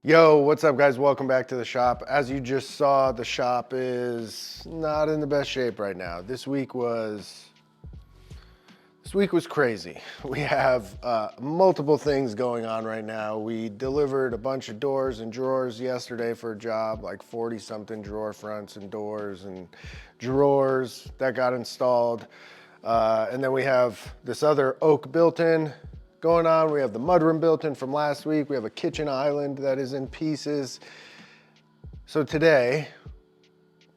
Yo, what's up guys? Welcome back to the shop. As you just saw, the shop is not in the best shape right now. This week was crazy. We have multiple things going on right now. We delivered a bunch of doors and drawers yesterday for a job, like 40 something drawer fronts and doors and drawers that got installed. And then we have this other oak built-in going on. We have the mudroom built-in from last week. We have a kitchen island that is in pieces. So today,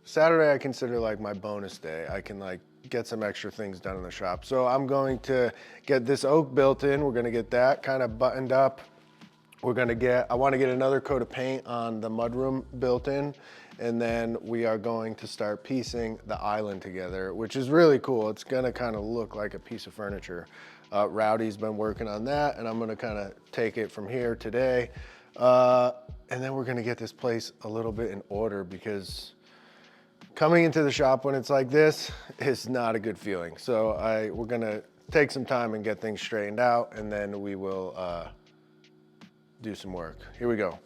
Saturday, I consider like my bonus day. I can like get some extra things done in the shop. So I'm going to get this oak built in. We're gonna get that kind of buttoned up. I want to get another coat of paint on the mudroom built in. And then we are going to start piecing the island together, which is really cool. It's gonna kind of look like a piece of furniture. Rowdy's been working on that, and I'm gonna kind of take it from here today. And then we're gonna get this place a little bit in order, because coming into the shop when it's like this is not a good feeling. So we're gonna take some time and get things straightened out, and then we will do some work. Here we go.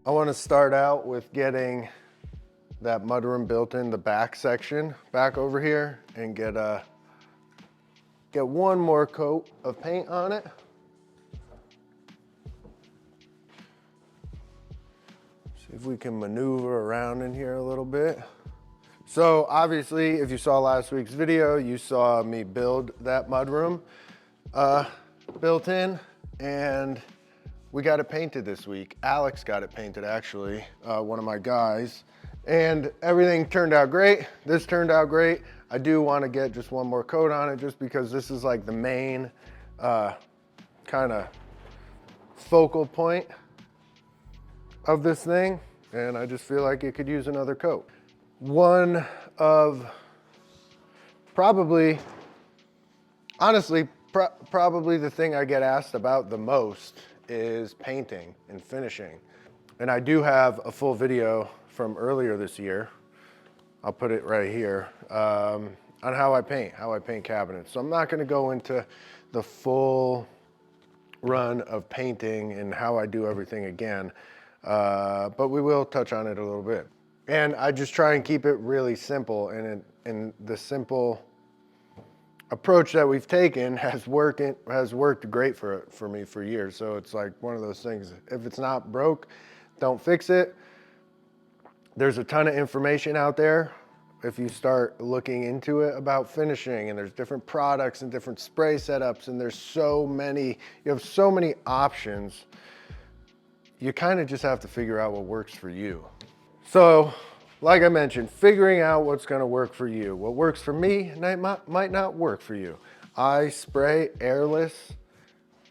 I want to start out with getting that mudroom built in the back section back over here and get one more coat of paint on it. See if we can maneuver around in here a little bit. So obviously, if you saw last week's video, you saw me build that mudroom built in, and we got it painted this week. Alex got it painted, actually, one of my guys, and everything turned out great. This turned out great. I do want to get just one more coat on it, just because this is like the main kind of focal point of this thing, and I just feel like it could use another coat. One of probably the thing I get asked about the most is painting and finishing. And I do have a full video from earlier this year. I'll put it right here, on how I paint cabinets. So I'm not gonna go into the full run of painting and how I do everything again, but we will touch on it a little bit. And I just try and keep it really simple, and the simple approach that we've taken has worked great for me for years. So it's like one of those things, if it's not broke, don't fix it. There's a ton of information out there if you start looking into it about finishing, and there's different products and different spray setups, and you have so many options. You kind of just have to figure out what works for you. So, like I mentioned, figuring out what's gonna work for you. What works for me might not work for you. I spray airless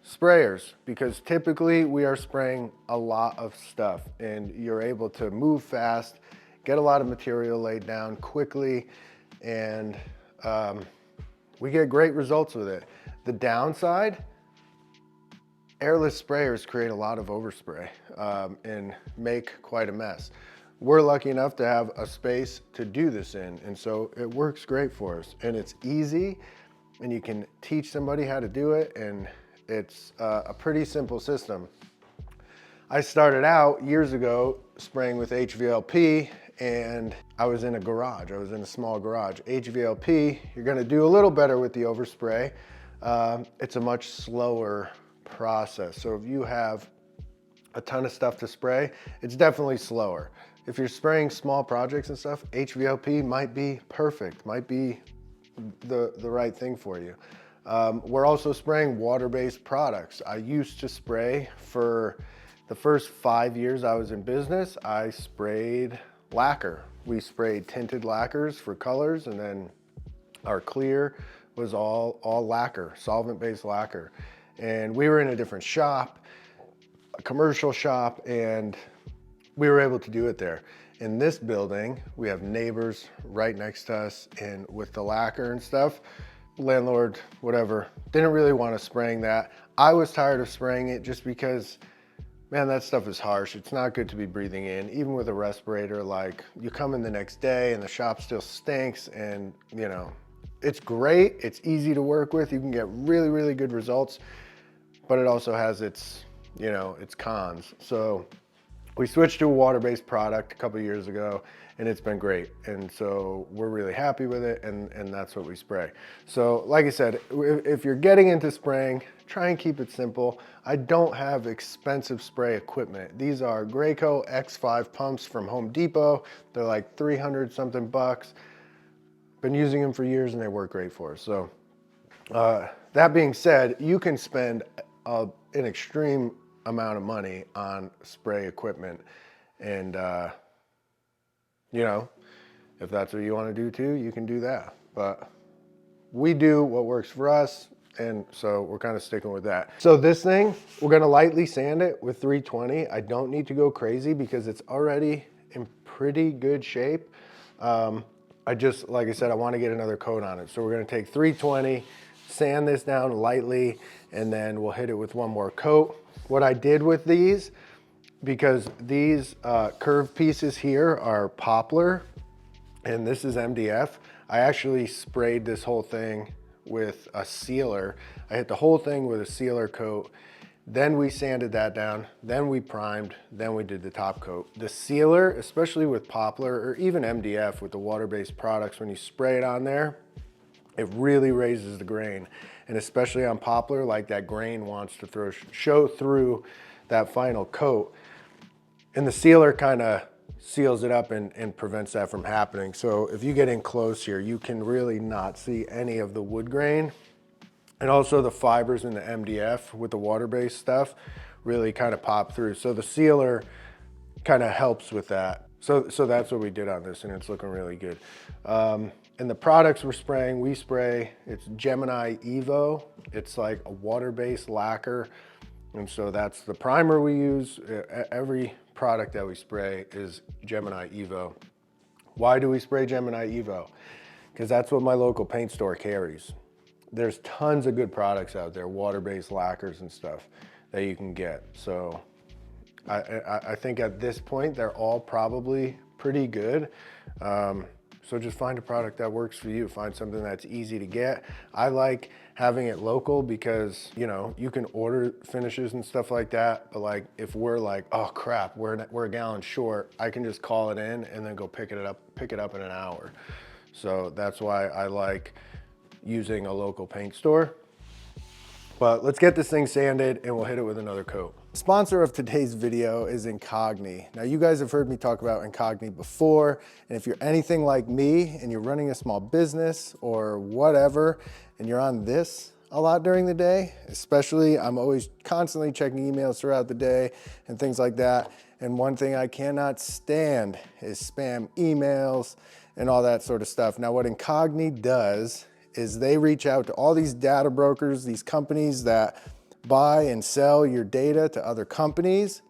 sprayers because typically we are spraying a lot of stuff, and you're able to move fast, get a lot of material laid down quickly, and we get great results with it. The downside, airless sprayers create a lot of overspray and make quite a mess. We're lucky enough to have a space to do this in, and so it works great for us, and it's easy, and you can teach somebody how to do it, and it's a pretty simple system. I started out years ago spraying with HVLP, and I was in a garage. I was in a small garage. HVLP, you're gonna do a little better with the overspray. It's a much slower process. So if you have a ton of stuff to spray, it's definitely slower. If you're spraying small projects and stuff, HVLP might be perfect, might be the right thing for you. We're also spraying water-based products. I used to spray for the first 5 years I was in business. I sprayed lacquer. We sprayed tinted lacquers for colors, and then our clear was all lacquer, solvent-based lacquer. And we were in a different shop, a commercial shop, and we were able to do it there. In this building, we have neighbors right next to us, and with the lacquer and stuff, landlord, whatever, didn't really want us spraying that. I was tired of spraying it just because, man, that stuff is harsh. It's not good to be breathing in. Even with a respirator, like, you come in the next day and the shop still stinks, and you know, it's great. It's easy to work with. You can get really, really good results, but it also has its, you know, its cons. So we switched to a water-based product a couple of years ago, and it's been great. And so we're really happy with it, and that's what we spray. So like I said, if you're getting into spraying, try and keep it simple. I don't have expensive spray equipment. These are Graco X5 pumps from Home Depot. They're like 300 something bucks. Been using them for years and they work great for us. So that being said, you can spend an extreme amount of money on spray equipment, and you know, if that's what you want to do too, you can do that. But we do what works for us, and so we're kind of sticking with that. So this thing, we're going to lightly sand it with 320. I don't need to go crazy because it's already in pretty good shape. I just, like I said, I want to get another coat on it. So we're going to take 320, sand this down lightly, and then we'll hit it with one more coat. What I did with these, because these curved pieces here are poplar and this is MDF, I actually sprayed this whole thing with a sealer. I hit the whole thing with a sealer coat. Then we sanded that down, then we primed, then we did the top coat. The sealer, especially with poplar or even MDF with the water-based products, when you spray it on there, it really raises the grain. And especially on poplar, like that grain wants to show through that final coat. And the sealer kind of seals it up and prevents that from happening. So if you get in close here, you can really not see any of the wood grain. And also the fibers in the MDF with the water-based stuff really kind of pop through. So the sealer kind of helps with that. So that's what we did on this, and it's looking really good. And the products we're spraying, we spray, it's Gemini Evo. It's like a water-based lacquer. And so that's the primer we use. Every product that we spray is Gemini Evo. Why do we spray Gemini Evo? Because that's what my local paint store carries. There's tons of good products out there, water-based lacquers and stuff that you can get. So I think at this point, they're all probably pretty good. So just find a product that works for you. Find something that's easy to get. I like having it local because, you know, you can order finishes and stuff like that. But like, if we're like, oh crap, we're a gallon short, I can just call it in and then go pick it up in an hour. So that's why I like using a local paint store. But let's get this thing sanded and we'll hit it with another coat. Sponsor of today's video is Incogni. Now you guys have heard me talk about Incogni before, and if you're anything like me and you're running a small business or whatever, and you're on this a lot during the day, especially I'm always constantly checking emails throughout the day and things like that. And one thing I cannot stand is spam emails and all that sort of stuff. Now what Incogni does is they reach out to all these data brokers, these companies that buy and sell your data to other companies.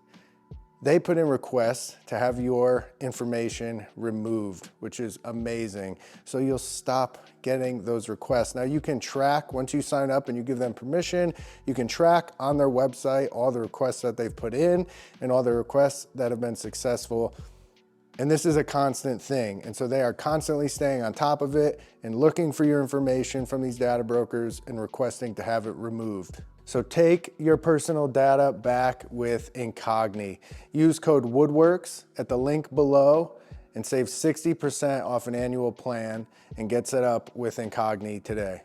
They put in requests to have your information removed, which is amazing. So you'll stop getting those requests. Now you can track, once you sign up and you give them permission, you can track on their website all the requests that they've put in and all the requests that have been successful. And this is a constant thing. And so they are constantly staying on top of it and looking for your information from these data brokers and requesting to have it removed. So take your personal data back with Incogni. Use code Woodworks at the link below and save 60% off an annual plan and get set up with Incogni today.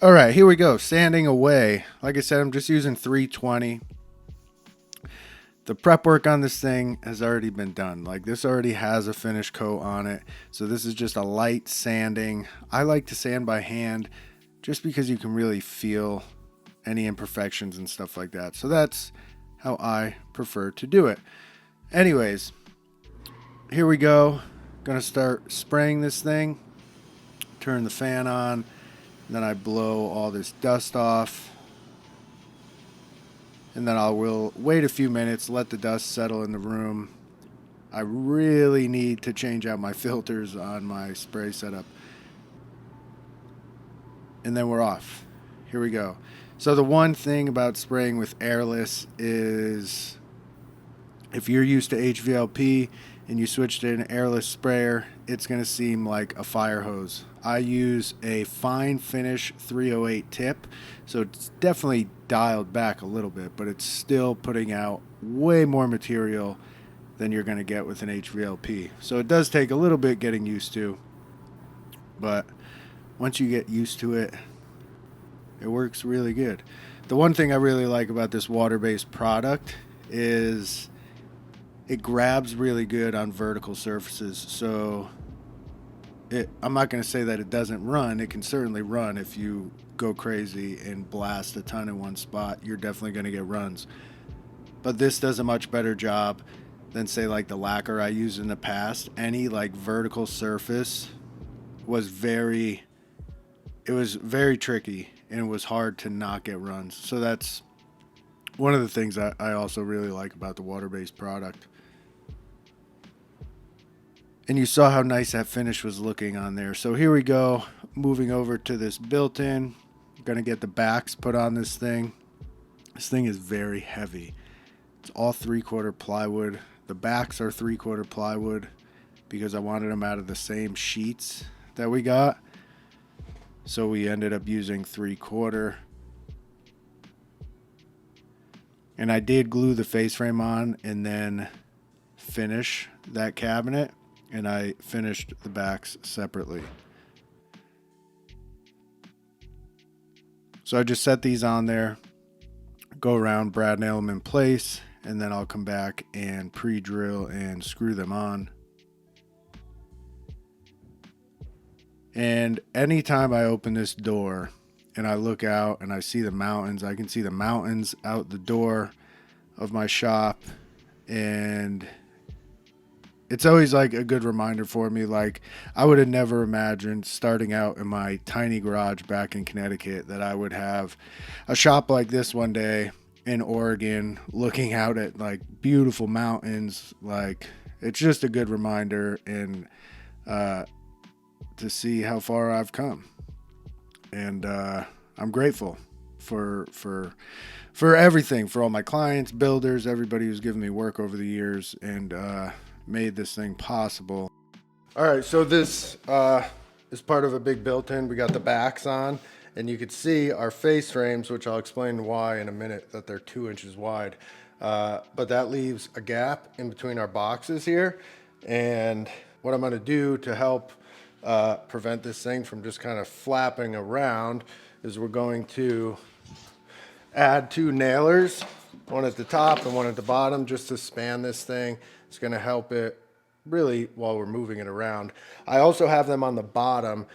All right, here we go, sanding away. Like I said, I'm just using 320. The prep work on this thing has already been done. Like this already has a finish coat on it. So this is just a light sanding. I like to sand by hand just because you can really feel any imperfections and stuff like that. So that's how I prefer to do it. Anyways, here we go. Gonna start spraying this thing. Turn the fan on. Then I blow all this dust off. And then will wait a few minutes, let the dust settle in the room. I really need to change out my filters on my spray setup. And then we're off. Here we go. So the one thing about spraying with airless is if you're used to HVLP and you switch to an airless sprayer, it's going to seem like a fire hose. I use a fine finish 308 tip, so it's definitely dialed back a little bit, but it's still putting out way more material than you're going to get with an HVLP. So it does take a little bit getting used to, but once you get used to it, it works really good. The one thing I really like about this water-based product is it grabs really good on vertical surfaces. So I'm not going to say that it doesn't run. It can certainly run. If you go crazy and blast a ton in one spot, you're definitely going to get runs. But this does a much better job than, say, like the lacquer I used in the past. Any like vertical surface was very tricky, and it was hard to not get runs. So that's one of the things I also really like about the water-based product. And you saw how nice that finish was looking on there. So here we go, moving over to this built-in. I'm gonna get the backs put on this thing. This thing is very heavy. It's all 3/4 plywood. The backs are 3/4 plywood because I wanted them out of the same sheets that we got. So we ended up using 3/4. And I did glue the face frame on and then finish that cabinet, and I finished the backs separately. So I just set these on there, go around, brad nail them in place, and then I'll come back and pre-drill and screw them on. And anytime I open this door and I look out and I see the mountains, I can see the mountains out the door of my shop, and it's always like a good reminder for me. Like, I would have never imagined starting out in my tiny garage back in Connecticut that I would have a shop like this one day in Oregon looking out at like beautiful mountains. Like, it's just a good reminder, and to see how far I've come. And I'm grateful for everything, for all my clients, builders, everybody who's given me work over the years and made this thing possible. All right, so this is part of a big built-in. We got the backs on, and you can see our face frames, which I'll explain why in a minute, that they're 2 inches wide. But that leaves a gap in between our boxes here. And what I'm gonna do to help prevent this thing from just kind of flapping around is we're going to add 2 nailers, one at the top and one at the bottom, just to span this thing. It's going to help it really while we're moving it around. I also have them on the bottom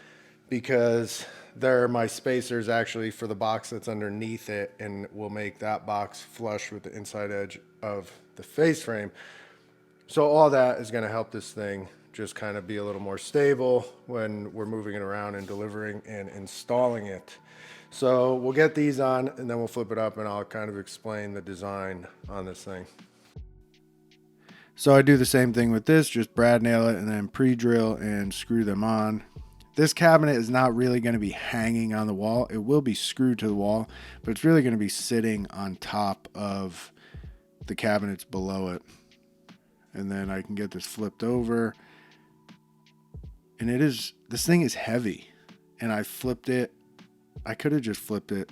because they're my spacers actually for the box that's underneath it, and will make that box flush with the inside edge of the face frame. So all that is going to help this thing just kind of be a little more stable when we're moving it around and delivering and installing it. So we'll get these on and then we'll flip it up, and I'll kind of explain the design on this thing. So I do the same thing with this, just brad nail it and then pre-drill and screw them on. This cabinet is not really going to be hanging on the wall. It will be screwed to the wall, but it's really going to be sitting on top of the cabinets below it. And then I can get this flipped over. And this thing is heavy, and I flipped it. I could have just flipped it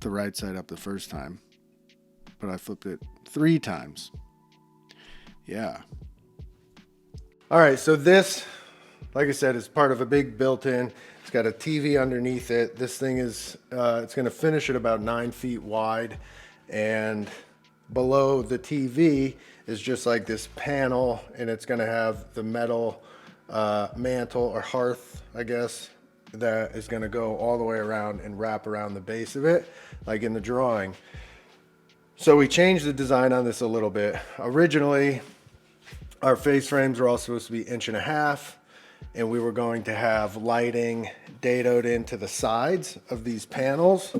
the right side up the first time, but I flipped it 3 times. Yeah. All right, so this, like I said, is part of a big built-in. It's got a TV underneath it. This thing is, it's gonna finish at about 9 feet wide, and below the TV is just like this panel, and it's gonna have the metal mantle or hearth, I guess, that is going to go all the way around and wrap around the base of it, like in the drawing. So we changed the design on this a little bit. Originally, our face frames were all supposed to be 1.5 inches, and we were going to have lighting dadoed into the sides of these panels.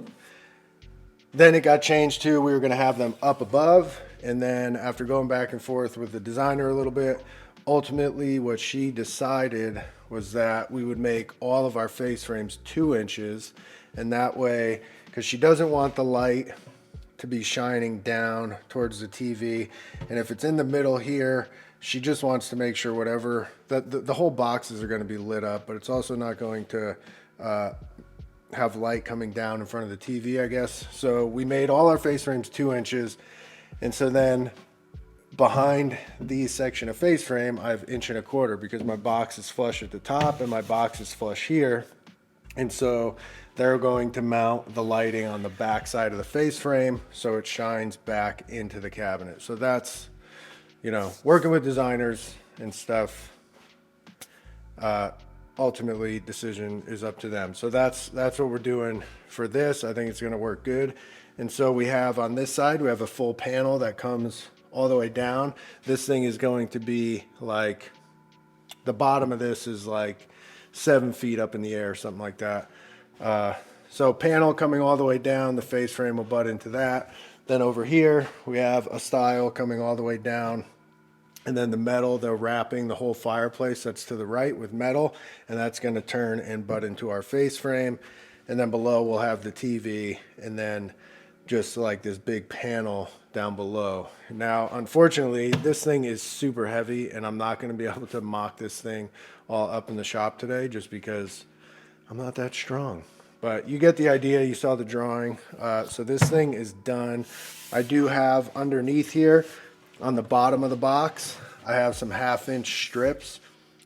Then it got changed to, we were going to have them up above, and then after going back and forth with the designer a little bit, ultimately what she decided was that we would make all of our face frames 2 inches, and that way, because she doesn't want the light to be shining down towards the TV, and if it's in the middle here, she just wants to make sure whatever, that the whole boxes are going to be lit up, but it's also not going to have light coming down in front of the TV, I guess. So we made all our face frames 2 inches. And so then behind the section of face frame, I have 1.25 inches because my box is flush at the top and my box is flush here. And so they're going to mount the lighting on the back side of the face frame so it shines back into the cabinet. So that's, you know, working with designers and stuff. Ultimately, decision is up to them. So that's what we're doing for this. I think it's going to work good. And so we have on this side, we have a full panel that comes all the way down. This thing is going to be like, the bottom of this is like 7 feet up in the air, something like that. So panel coming all the way down, the face frame will butt into that. Then over here, we have a stile coming all the way down. And then the metal, they're wrapping the whole fireplace that's to the right with metal, and that's going to turn and butt into our face frame. And then below we'll have the TV, and then just like this big panel down below. Now, unfortunately, this thing is super heavy, and I'm not going to be able to mock this thing all up in the shop today just because I'm not that strong. But you get the idea. You saw the drawing. So this thing is done. I do have underneath here, on the bottom of the box, I have some 1/2 inch strips.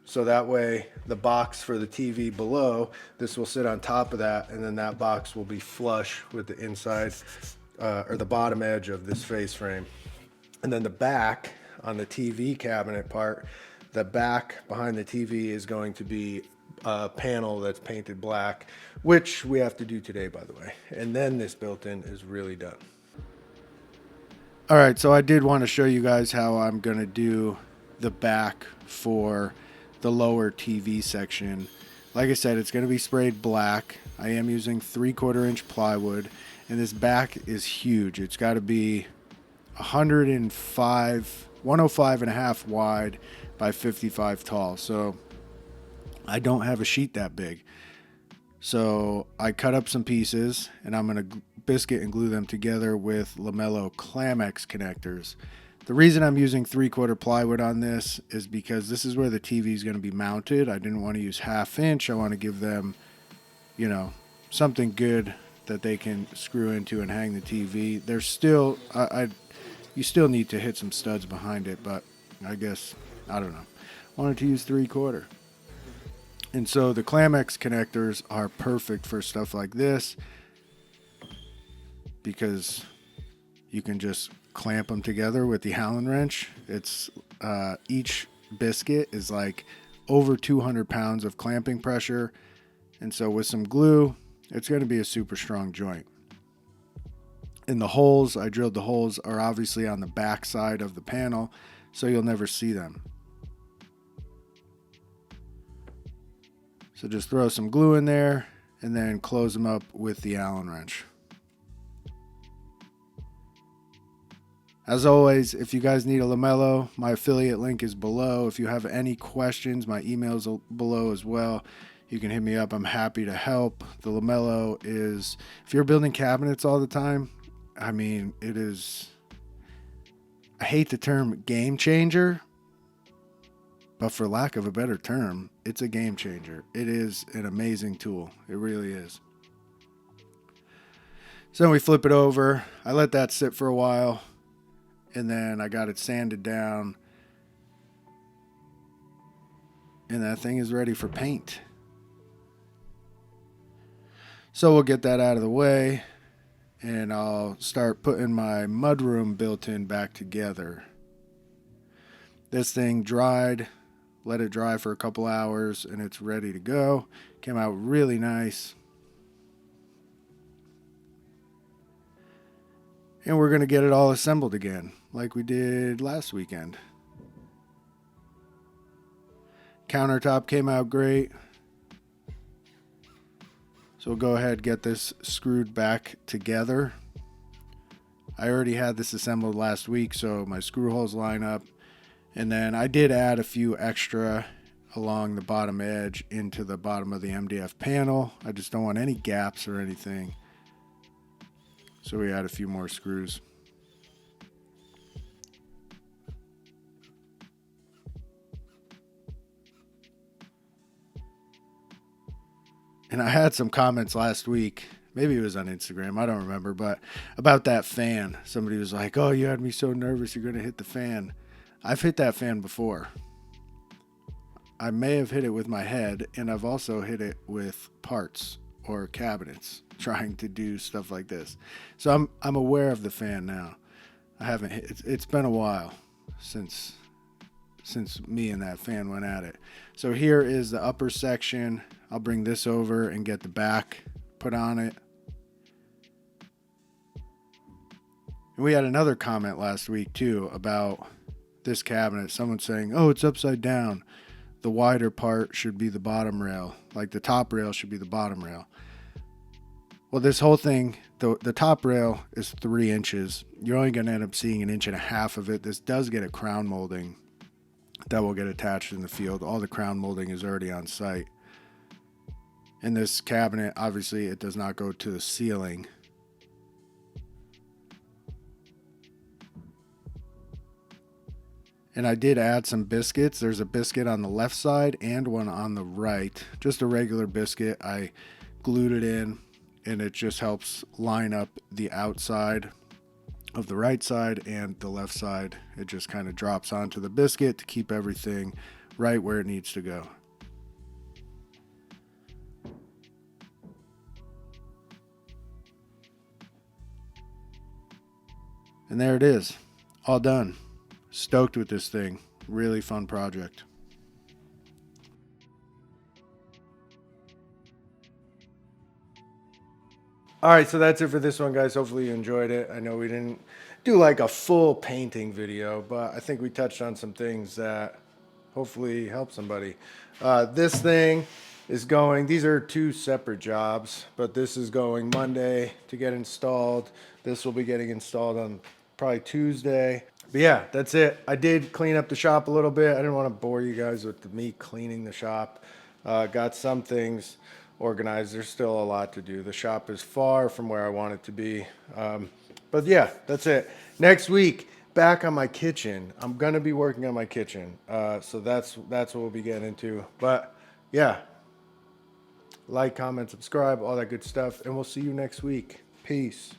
So that way the box for the TV below, this will sit on top of that, and then that box will be flush with the inside or the bottom edge of this face frame. And then the back on the TV cabinet part, the back behind the TV is going to be a panel that's painted black, which we have to do today, by the way. And then this built-in is really done. All right, so I did want to show you guys how I'm going to do the back for the lower TV section. Like I said, it's going to be sprayed black. I am using 3/4 inch plywood, and this back is huge. It's got to be 105 and a half wide by 55 tall. So I don't have a sheet that big. So I cut up some pieces, and I'm going to biscuit and glue them together with LAMELLO Clamex connectors. The reason I'm using 3/4 plywood on this is because this is where the TV is going to be mounted. I didn't want to use 1/2 inch. I want to give them, you know, something good that they can screw into and hang the TV. There's still, you still need to hit some studs behind it, but I guess, I don't know. Wanted to use 3/4. And so the Clamex connectors are perfect for stuff like this because you can just clamp them together with the Allen wrench. It's each biscuit is like over 200 pounds of clamping pressure. And so with some glue, it's going to be a super strong joint. And the holes, I drilled the holes, are obviously on the back side of the panel, so you'll never see them. So just throw some glue in there and then close them up with the Allen wrench. As always, if you guys need a LAMELLO, my affiliate link is below. If you have any questions, my email's below as well. You can hit me up. I'm happy to help. The LAMELLO is, if you're building cabinets all the time, I mean, it is, I hate the term game changer, but for lack of a better term, it's a game changer. It is an amazing tool. It really is. So then we flip it over. I let that sit for a while, and then I got it sanded down, and that thing is ready for paint. So we'll get that out of the way, and I'll start putting my mudroom built-in back together. This thing dried. Let it dry for a couple hours, and it's ready to go. Came out really nice. And we're going to get it all assembled again, like we did last weekend. Countertop came out great. So we'll go ahead and get this screwed back together. I already had this assembled last week, so my screw holes line up. And then I did add a few extra along the bottom edge into the bottom of the MDF panel. I just don't want any gaps or anything. So we add a few more screws. and I had some comments last week. Maybe it was on Instagram. I don't remember, but about that fan. Somebody was like, "Oh, you had me so nervous. You're going to hit the fan." I've hit that fan before. I may have hit it with my head, and I've also hit it with parts or cabinets trying to do stuff like this. So I'm aware of the fan now. I haven't hit, it's been a while since me and that fan went at it. So here is the upper section. I'll bring this over and get the back put on it. And we had another comment last week too about this cabinet. Someone saying, "Oh, it's upside down. The wider part should be the bottom rail. Like the top rail should be the bottom rail." Well, this whole thing, the top rail is 3 inches. You're only going to end up seeing 1.5 inches of it. This does get a crown molding that will get attached in the field. All the crown molding is already on site. And this cabinet, obviously, it does not go to the ceiling. And I did add some biscuits. There's a biscuit on the left side and one on the right. Just a regular biscuit. I glued it in, and it just helps line up the outside of the right side and the left side. It just kind of drops onto the biscuit to keep everything right where it needs to go. And there it is, all done. Stoked with this thing. Really fun project. All right, so that's it for this one, guys. Hopefully you enjoyed it. I know we didn't do like a full painting video, but I think we touched on some things that hopefully help somebody. This thing is going, these are 2 separate jobs, but this is going Monday to get installed. This will be getting installed on probably Tuesday. But yeah, that's it. I did clean up the shop a little bit. I didn't want to bore you guys with me cleaning the shop. Got some things organized. There's still a lot to do. The shop is far from where I want it to be. But yeah, that's it. Next week, back on my kitchen. I'm going to be working on my kitchen. So that's what we'll be getting into. But yeah, like, comment, subscribe, all that good stuff. And we'll see you next week. Peace.